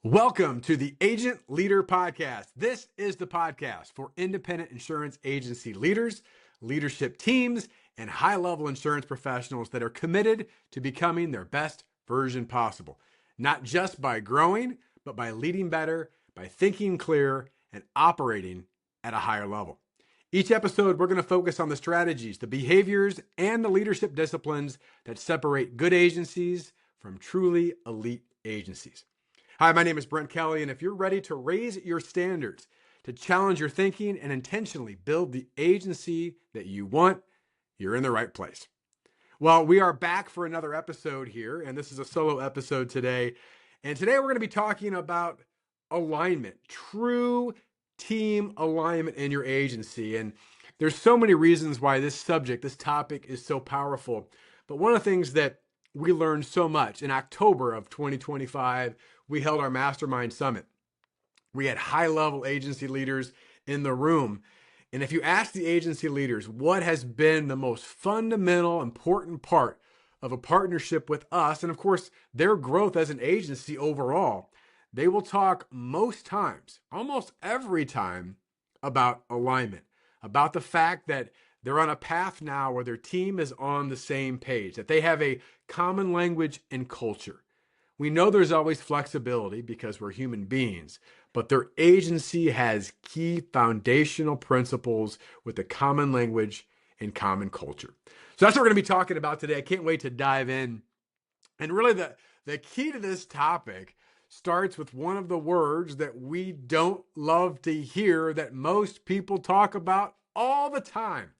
Welcome to the Agent Leader Podcast. This is the podcast for independent insurance agency leaders, leadership teams, and high-level insurance professionals that are committed to becoming their best version possible. Not just by growing, but by leading better, by thinking clear, and operating at a higher level. Each episode, we're going to focus on the strategies, the behaviors, and the leadership disciplines that separate good agencies from truly elite agencies. Hi, my name is Brent Kelly, and if you're ready to raise your standards, to challenge your thinking, and intentionally build the agency that you want, you're in the right place. Well, we are back for another episode here, and this is a solo episode today. And today we're going to be talking about alignment, true team alignment in your agency. And there's so many reasons why this subject, this topic is so powerful. But one of the things that we learned so much in October of 2025, we held our Mastermind Summit. We had high-level agency leaders in the room. And if you ask the agency leaders what has been the most fundamental, important part of a partnership with us, and of course, their growth as an agency overall, they will talk most times, almost every time, about alignment, about the fact that they're on a path now where their team is on the same page, that they have a common language and culture. We know there's always flexibility because we're human beings, but their agency has key foundational principles with a common language and common culture. So that's what we're going to be talking about today. I can't wait to dive in. And really the key to this topic starts with one of the words that we don't love to hear that most people talk about all the time.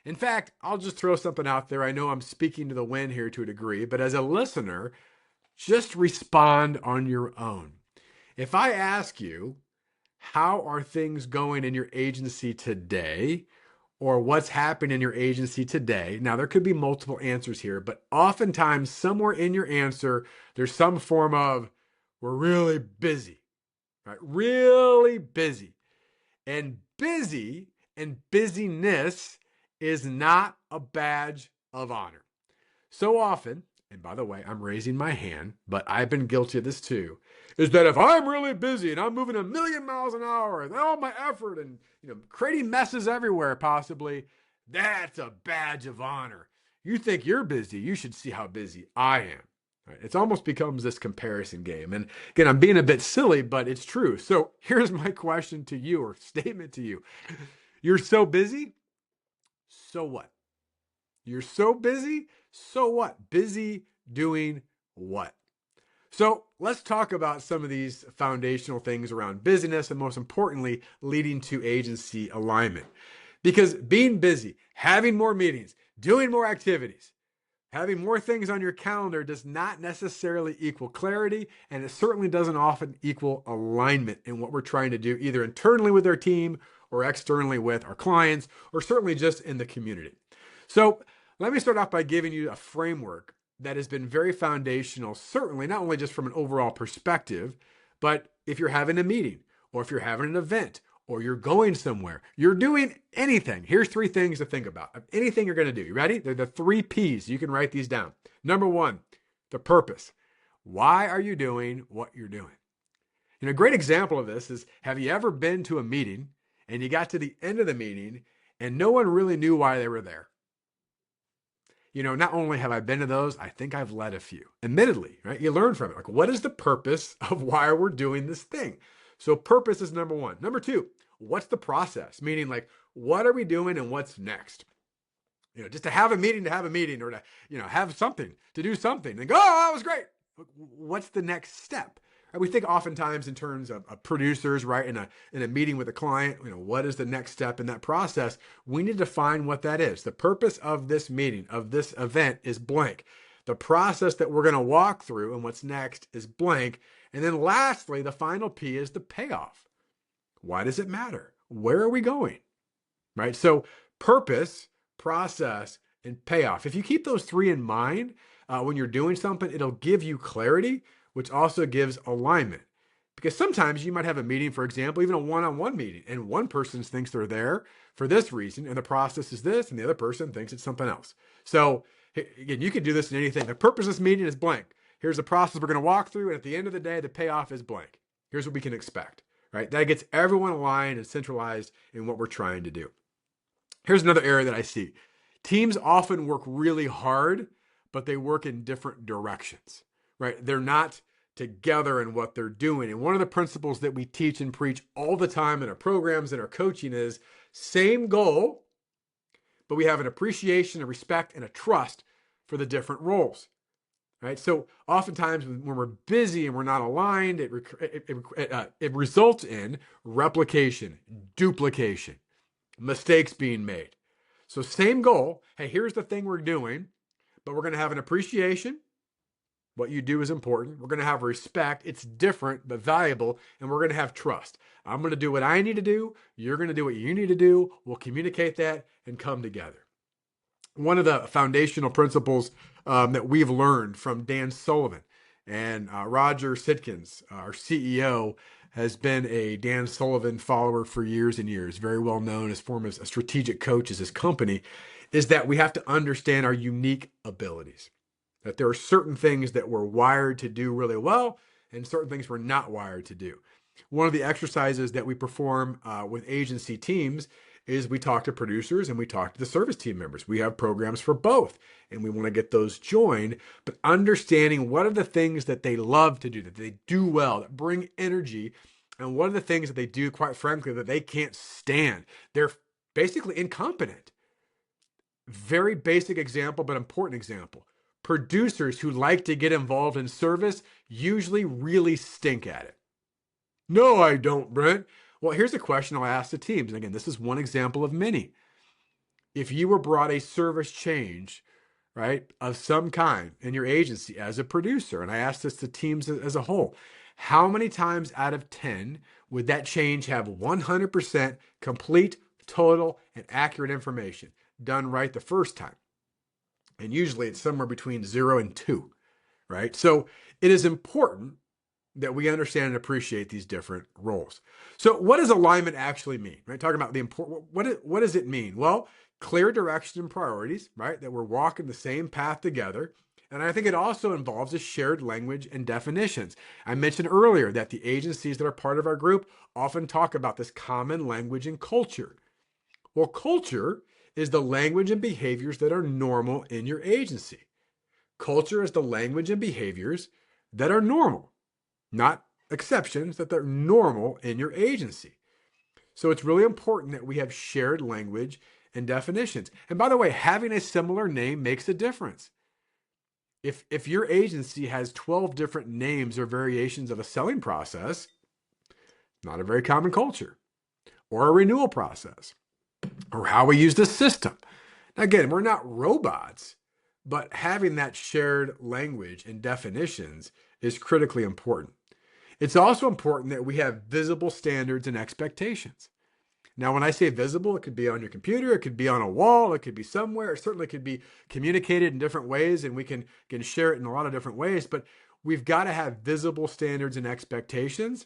In fact, I'll just throw something out there. I know I'm speaking to the wind here to a degree, but as a listener, just respond on your own. If I ask you, how are things going in your agency today? Or what's happening in your agency today? Now, there could be multiple answers here, but oftentimes somewhere in your answer, there's some form of, we're really busy, right? Really busy. And busy and busyness is not a badge of honor. So often, and by the way, I'm raising my hand, but I've been guilty of this too, is that if I'm really busy and I'm moving 1,000,000 miles an hour and all my effort and creating messes everywhere possibly, that's a badge of honor. You think you're busy, you should see how busy I am. Right? It's almost becomes this comparison game. And again, I'm being a bit silly, but it's true. So here's my question to you or statement to you. You're so busy, so what? You're so busy, so what? Busy doing what? So let's talk about some of these foundational things around busyness and most importantly, leading to agency alignment. Because being busy, having more meetings, doing more activities, having more things on your calendar does not necessarily equal clarity, and it certainly doesn't often equal alignment in what we're trying to do, either internally with our team or externally with our clients, or certainly just in the community. So let me start off by giving you a framework that has been very foundational, certainly not only just from an overall perspective, but if you're having a meeting or if you're having an event or you're going somewhere, you're doing anything. Here's 3 things to think about. Anything you're going to do. You ready? They're the 3 P's. You can write these down. Number 1, the purpose. Why are you doing what you're doing? A great example of this is, have you ever been to a meeting and you got to the end of the meeting and no one really knew why they were there? Not only have I been to those, I think I've led a few. Admittedly, right? You learn from it. Like, what is the purpose of why we're doing this thing? So purpose is number 1. Number 2, what's the process? Meaning, like, what are we doing and what's next? Just to have a meeting or to, have something, to do something and go, oh, that was great. What's the next step? We think oftentimes in terms of producers, right? In a meeting with a client, what is the next step in that process? We need to find what that is. The purpose of this meeting, of this event is blank. The process that we're going to walk through and what's next is blank. And then lastly, the final P is the payoff. Why does it matter? Where are we going? Right? So purpose, process, and payoff. If you keep those 3 in mind when you're doing something, it'll give you clarity, which also gives alignment. Because sometimes you might have a meeting, for example, even a one-on-one meeting, and one person thinks they're there for this reason, and the process is this, and the other person thinks it's something else. So again, you can do this in anything. The purpose of this meeting is blank. Here's the process we're going to walk through. And at the end of the day, the payoff is blank. Here's what we can expect, right? That gets everyone aligned and centralized in what we're trying to do. Here's another area that I see. Teams often work really hard, but they work in different directions, right? They're not together in what they're doing. And one of the principles that we teach and preach all the time in our programs and our coaching is same goal, but we have an appreciation, a respect, and a trust for the different roles, right? So oftentimes when we're busy and we're not aligned, it results in replication, duplication, mistakes being made. So same goal. Hey, here's the thing we're doing, but we're going to have an appreciation. What you do is important. We're going to have respect. It's different, but valuable. And we're going to have trust. I'm going to do what I need to do. You're going to do what you need to do. We'll communicate that and come together. One of the foundational principles that we've learned from Dan Sullivan and Roger Sitkins, our CEO, has been a Dan Sullivan follower for years and years, very well known as form as a strategic coach as his company, is that we have to understand our unique abilities. That there are certain things that we're wired to do really well and certain things we're not wired to do. One of the exercises that we perform with agency teams is we talk to producers and we talk to the service team members. We have programs for both and we want to get those joined, but understanding what are the things that they love to do, that they do well, that bring energy, and what are the things that they do, quite frankly, that they can't stand. They're basically incompetent. Very basic example, but important example. Producers who like to get involved in service usually really stink at it. No, I don't, Brent. Well, here's a question I'll ask the teams. And again, this is one example of many. If you were brought a service change, right, of some kind in your agency as a producer, and I asked this to teams as a whole, how many times out of 10 would that change have 100% complete, total, and accurate information done right the first time? And usually it's somewhere between 0 and 2, right? So it is important that we understand and appreciate these different roles. So what does alignment actually mean, right? Talking about the important, what does it mean? Well, clear direction and priorities, right? That we're walking the same path together. And I think it also involves a shared language and definitions. I mentioned earlier that the agencies that are part of our group often talk about this common language and culture. Well, culture is the language and behaviors that are normal in your agency. Culture is the language and behaviors that are normal, not exceptions, that they're normal in your agency. So it's really important that we have shared language and definitions. And by the way, having a similar name makes a difference. If your agency has 12 different names or variations of a selling process, not a very common culture, or a renewal process, or how we use the system. Now, again, we're not robots, but having that shared language and definitions is critically important. It's also important that we have visible standards and expectations. Now, when I say visible, it could be on your computer, it could be on a wall, it could be somewhere, it certainly could be communicated in different ways, and we can share it in a lot of different ways, but we've got to have visible standards and expectations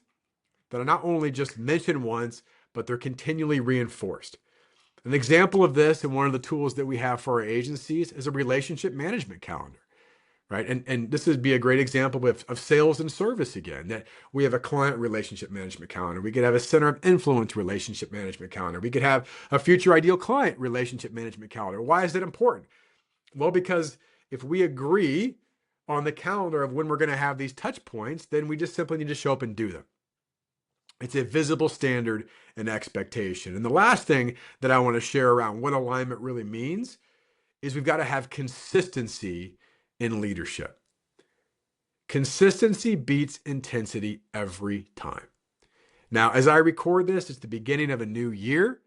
that are not only just mentioned once, but they're continually reinforced. An example of this, and one of the tools that we have for our agencies, is a relationship management calendar, right? And this would be a great example of sales and service again, that we have a client relationship management calendar. We could have a center of influence relationship management calendar. We could have a future ideal client relationship management calendar. Why is that important? Well, because if we agree on the calendar of when we're going to have these touch points, then we just simply need to show up and do them. It's a visible standard and expectation. And the last thing that I want to share around what alignment really means is we've got to have consistency in leadership. Consistency beats intensity every time. Now, as I record this, it's the beginning of a new year.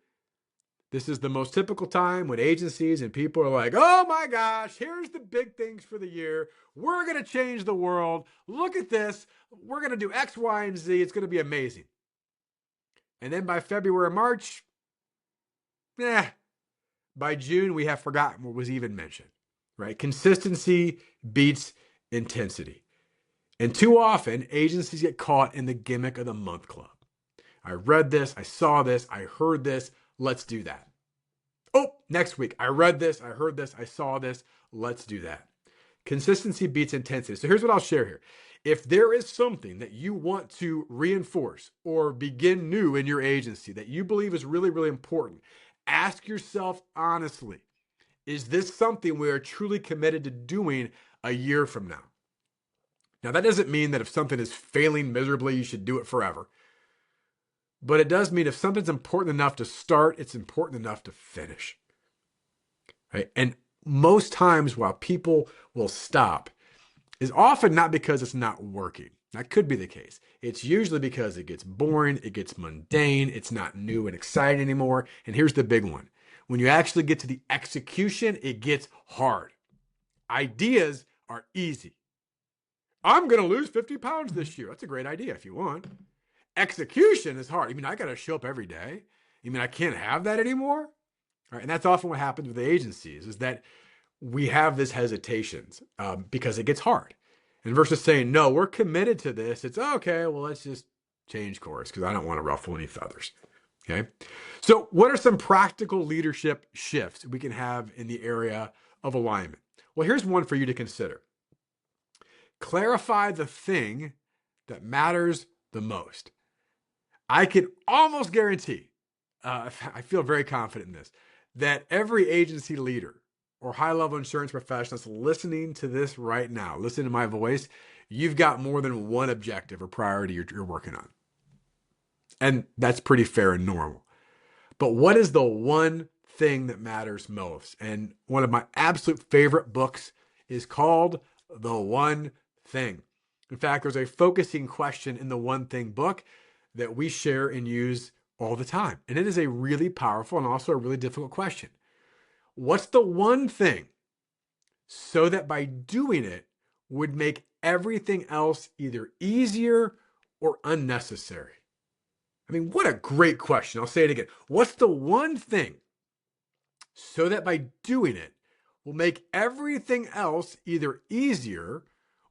This is the most typical time when agencies and people are like, oh my gosh, here's the big things for the year. We're going to change the world. Look at this. We're going to do X, Y, and Z. It's going to be amazing. And then by February, March, by June, we have forgotten what was even mentioned, right? Consistency beats intensity. And too often, agencies get caught in the gimmick of the month club. I read this, I saw this, I heard this, let's do that. Oh, next week, I read this, I heard this, I saw this, let's do that. Consistency beats intensity. So here's what I'll share here. If there is something that you want to reinforce or begin new in your agency that you believe is really, really important, ask yourself honestly, is this something we are truly committed to doing a year from now? Now, that doesn't mean that if something is failing miserably, you should do it forever. But it does mean if something's important enough to start, it's important enough to finish. Right? And most times while people will stop is often not because it's not working. That could be the case. It's usually because it gets boring, it gets mundane, it's not new and exciting anymore. And here's the big one. When you actually get to the execution, it gets hard. Ideas are easy. I'm going to lose 50 pounds this year. That's a great idea if you want. Execution is hard. I got to show up every day. I can't have that anymore? All right, and that's often what happens with the agencies is that we have this hesitations because it gets hard. And versus saying, no, we're committed to this, it's okay, well, let's just change course because I don't want to ruffle any feathers. Okay. So what are some practical leadership shifts we can have in the area of alignment? Well, here's one for you to consider. Clarify the thing that matters the most. I can almost guarantee, I feel very confident in this, that every agency leader or high-level insurance professional that's listening to this right now, listening to my voice, you've got more than one objective or priority you're working on. And that's pretty fair and normal. But what is the one thing that matters most? And one of my absolute favorite books is called The One Thing. In fact, there's a focusing question in the One Thing book that we share and use all the time. And it is a really powerful and also a really difficult question. What's the one thing so that by doing it would make everything else either easier or unnecessary? What a great question. I'll say it again. What's the one thing so that by doing it will make everything else either easier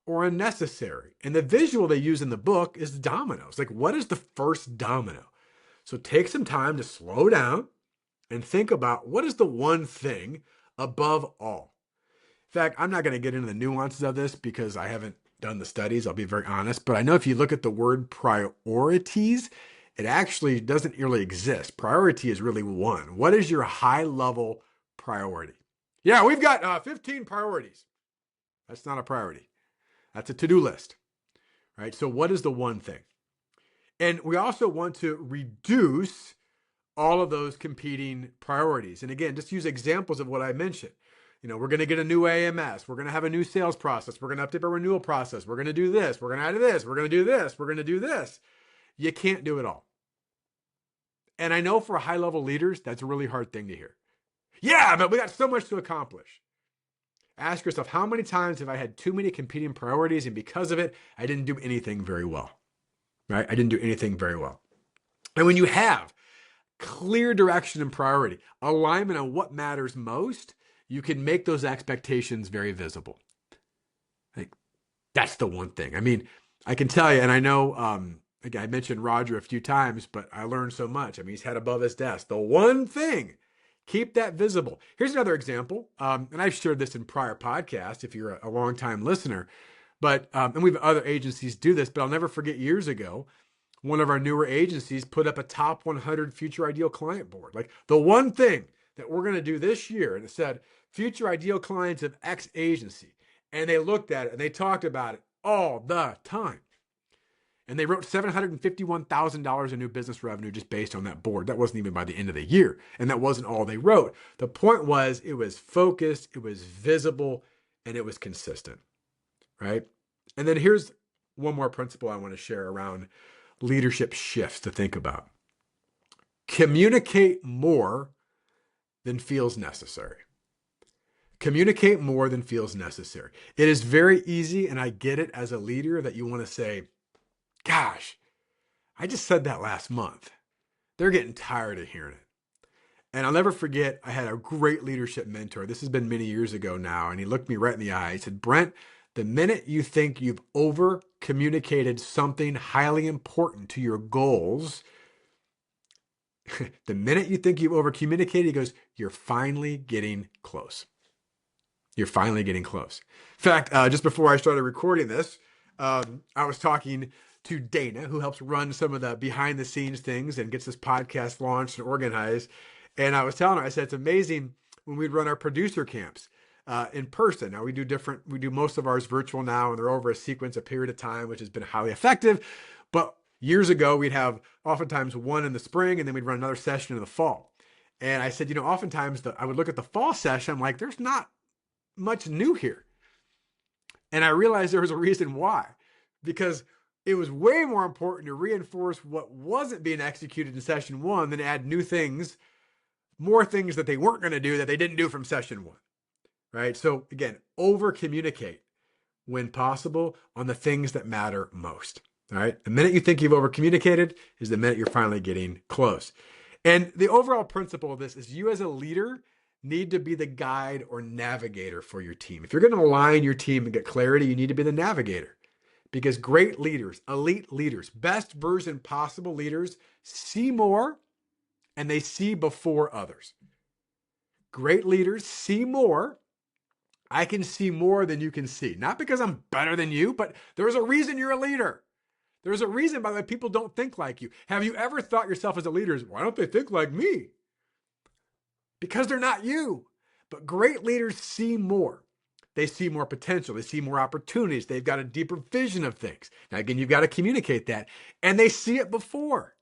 or unnecessary? And the visual they use in the book is dominoes. What is the first domino? So take some time to slow down and think about what is the one thing above all. In fact, I'm not going to get into the nuances of this because I haven't done the studies. I'll be very honest. But I know if you look at the word priorities, it actually doesn't really exist. Priority is really one. What is your high level priority? Yeah, we've got 15 priorities. That's not a priority. That's a to-do list, right? So what is the one thing? And we also want to reduce all of those competing priorities. And again, just use examples of what I mentioned. We're going to get a new AMS. We're going to have a new sales process. We're going to update our renewal process. We're going to do this. We're going to add this. We're going to do this. We're going to do this. You can't do it all. And I know for high-level leaders, that's a really hard thing to hear. Yeah, but we got so much to accomplish. Ask yourself, how many times have I had too many competing priorities and because of it, I didn't do anything very well, right? I didn't do anything very well. And when you have clear direction and priority, alignment on what matters most, you can make those expectations very visible. That's the one thing. I can tell you, and I know, again, I mentioned Roger a few times, but I learned so much. He's head above his desk. The one thing, keep that visible. Here's another example. And I've shared this in prior podcasts if you're a longtime listener, but, and we've other agencies do this, but I'll never forget years ago, one of our newer agencies put up a top 100 future ideal client board. The one thing that we're going to do this year, and it said future ideal clients of X agency. And they looked at it and they talked about it all the time. And they wrote $751,000 in new business revenue just based on that board. That wasn't even by the end of the year. And that wasn't all they wrote. The point was it was focused, it was visible, and it was consistent, right? And then here's one more principle I want to share around leadership shifts to think about. Communicate more than feels necessary. Communicate more than feels necessary. It is very easy, and I get it as a leader, that you want to say, gosh, I just said that last month. They're getting tired of hearing it. And I'll never forget, I had a great leadership mentor. This has been many years ago now. And he looked me right in the eye. He said, Brent, the minute you think you've over communicated something highly important to your goals, the minute you think you've over communicated, he goes, you're finally getting close. you're finally getting close. In fact, just before I started recording this, I was talking to Dana, who helps run some of the behind the scenes things and gets this podcast launched and organized. And I was telling her, I said, it's amazing when we'd run our producer camps in person. Now we do most of ours virtual now, and they're over a period of time, which has been highly effective. But years ago, we'd have oftentimes one in the spring, and then we'd run another session in the fall. And I said, oftentimes I would look at the fall session, I'm like, there's not much new here. And I realized there was a reason why, because it was way more important to reinforce what wasn't being executed in session one than add new things, more things that they weren't going to do that they didn't do from session one, right? So again, over communicate when possible on the things that matter most, all right? The minute you think you've over communicated is the minute you're finally getting close. And the overall principle of this is you as a leader need to be the guide or navigator for your team. If you're going to align your team and get clarity, you need to be the navigator. Because great leaders, elite leaders, best version possible leaders see more and they see before others. Great leaders see more. I can see more than you can see. Not because I'm better than you, but there's a reason you're a leader. There's a reason, by the way, people don't think like you. Have you ever thought yourself as a leader, why don't they think like me? Because they're not you. But great leaders see more. They see more potential. They see more opportunities. They've got a deeper vision of things. Now, again, you've got to communicate that. And they see it before.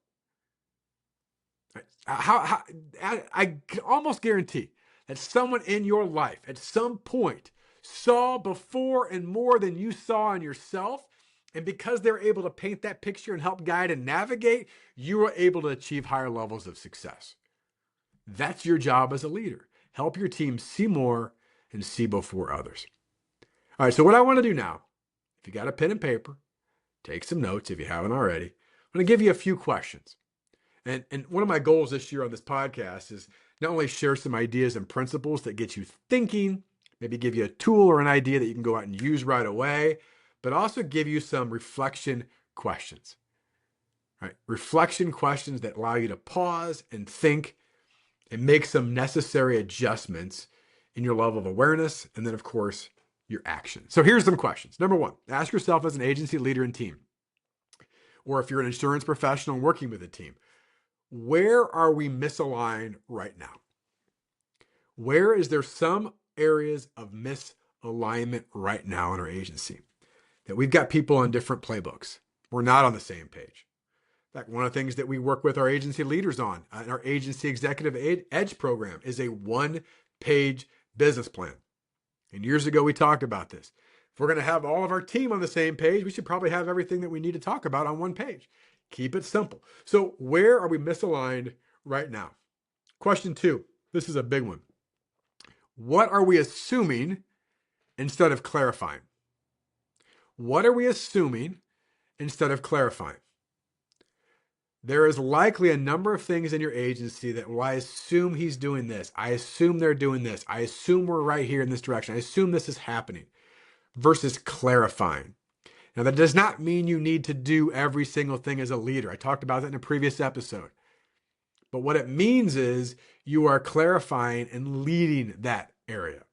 I can almost guarantee that someone in your life at some point saw before and more than you saw in yourself. And because they're able to paint that picture and help guide and navigate, you are able to achieve higher levels of success. That's your job as a leader. Help your team see more and see before others. All right, so what I want to do now, if you got a pen and paper, take some notes if you haven't already. I'm going to give you a few questions. And one of my goals this year on this podcast is not only share some ideas and principles that get you thinking, maybe give you a tool or an idea that you can go out and use right away, but also give you some reflection questions. Right? Reflection questions that allow you to pause and think and make some necessary adjustments in your level of awareness, and then, of course, your action. So here's some questions. Number one, ask yourself as an agency leader and team, or if you're an insurance professional working with a team, where are we misaligned right now? Where is there some areas of misalignment right now in our agency? That we've got people on different playbooks. We're not on the same page. In fact, one of the things that we work with our agency leaders on in our Agency Executive Edge program is a one-page business plan. And years ago, we talked about this. If we're going to have all of our team on the same page, we should probably have everything that we need to talk about on one page. Keep it simple. So where are we misaligned right now? Question 2. This is a big one. What are we assuming instead of clarifying? What are we assuming instead of clarifying? There is likely a number of things in your agency that, well, I assume he's doing this. I assume they're doing this. I assume we're right here in this direction. I assume this is happening versus clarifying. Now, that does not mean you need to do every single thing as a leader. I talked about that in a previous episode. But what it means is you are clarifying and leading that area.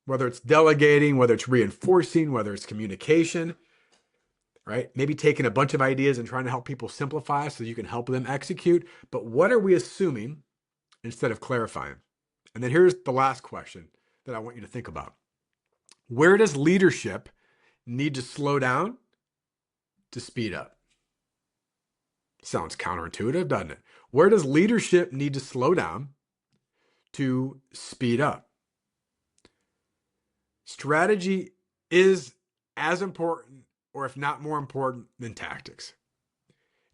Whether it's delegating, whether it's reinforcing, whether it's communication, right? Maybe taking a bunch of ideas and trying to help people simplify so you can help them execute. But what are we assuming instead of clarifying? And then here's the last question that I want you to think about. Where does leadership need to slow down to speed up? Sounds counterintuitive, doesn't it? Where does leadership need to slow down to speed up? Strategy is as important, or if not more important, than tactics.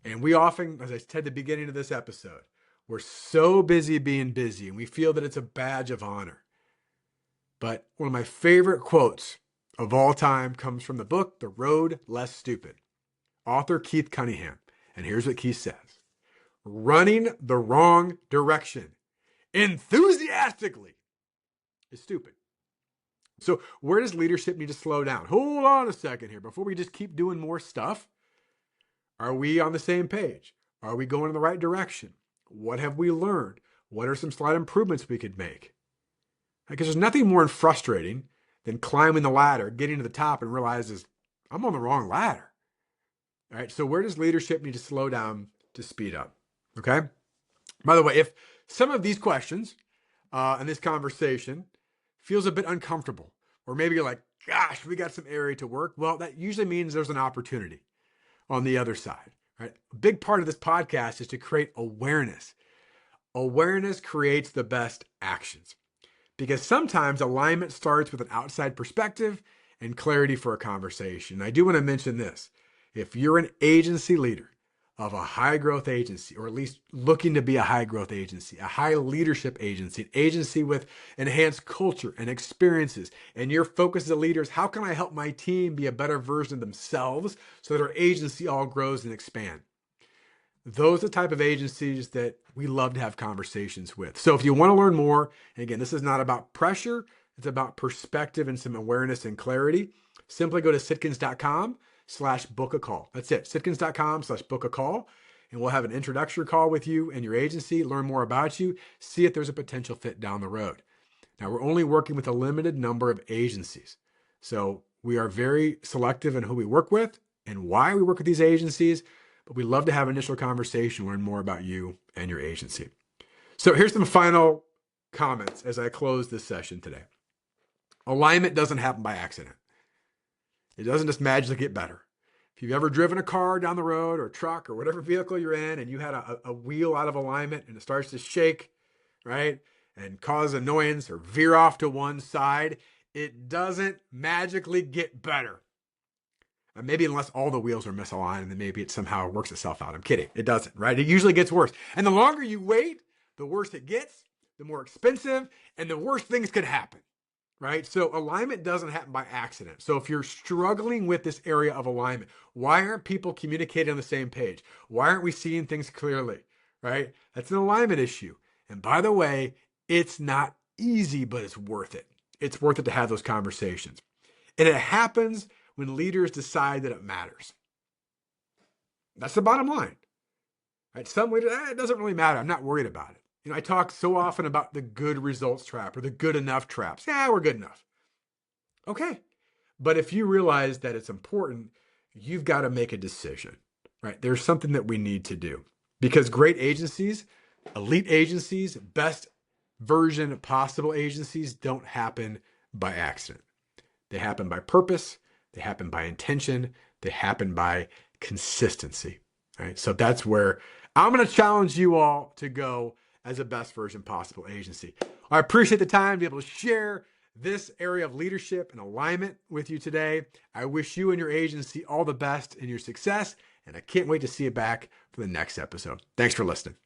And we often, as I said at the beginning of this episode, we're so busy being busy and we feel that it's a badge of honor. But one of my favorite quotes of all time comes from the book, The Road Less Stupid, author Keith Cunningham. And here's what Keith says: running the wrong direction enthusiastically is stupid. So where does leadership need to slow down? Hold on a second here. Before we just keep doing more stuff, are we on the same page? Are we going in the right direction? What have we learned? What are some slight improvements we could make? Because there's nothing more frustrating than climbing the ladder, getting to the top and realizes I'm on the wrong ladder. All right. So where does leadership need to slow down to speed up? Okay. By the way, if some of these questions in this conversation feels a bit uncomfortable, or maybe you're like, gosh, we got some area to work. Well, that usually means there's an opportunity on the other side, right? A big part of this podcast is to create awareness. Awareness creates the best actions because sometimes alignment starts with an outside perspective and clarity for a conversation. I do want to mention this. If you're an agency leader of a high growth agency, or at least looking to be a high growth agency, a high leadership agency, an agency with enhanced culture and experiences, and your focus as a leader is how can I help my team be a better version of themselves so that our agency all grows and expands? Those are the type of agencies that we love to have conversations with. So if you want to learn more, and again, this is not about pressure, it's about perspective and some awareness and clarity. Simply go to sitkins.com/book a call. That's it. Sitkins.com/book a call. And we'll have an introductory call with you and your agency, learn more about you, see if there's a potential fit down the road. Now, we're only working with a limited number of agencies. So we are very selective in who we work with and why we work with these agencies. But we love to have an initial conversation, learn more about you and your agency. So here's some final comments as I close this session today. Alignment doesn't happen by accident. It doesn't just magically get better. If you've ever driven a car down the road or a truck or whatever vehicle you're in and you had a wheel out of alignment and it starts to shake, right, and cause annoyance or veer off to one side, it doesn't magically get better. Maybe unless all the wheels are misaligned and then maybe it somehow works itself out. I'm kidding. It doesn't, right? It usually gets worse. And the longer you wait, the worse it gets, the more expensive, and the worse things could happen, right? So alignment doesn't happen by accident. So if you're struggling with this area of alignment, why aren't people communicating on the same page? Why aren't we seeing things clearly, right? That's an alignment issue. And by the way, it's not easy, but it's worth it. It's worth it to have those conversations. And it happens when leaders decide that it matters. That's the bottom line. Right? Some leaders, it doesn't really matter. I'm not worried about it. I talk so often about the good results trap or the good enough traps. Yeah, we're good enough. Okay. But if you realize that it's important, you've got to make a decision, right? There's something that we need to do because great agencies, elite agencies, best version possible agencies don't happen by accident. They happen by purpose. They happen by intention. They happen by consistency, right? So that's where I'm going to challenge you all to go as a best version possible agency. I appreciate the time to be able to share this area of leadership and alignment with you today. I wish you and your agency all the best in your success, and I can't wait to see you back for the next episode. Thanks for listening.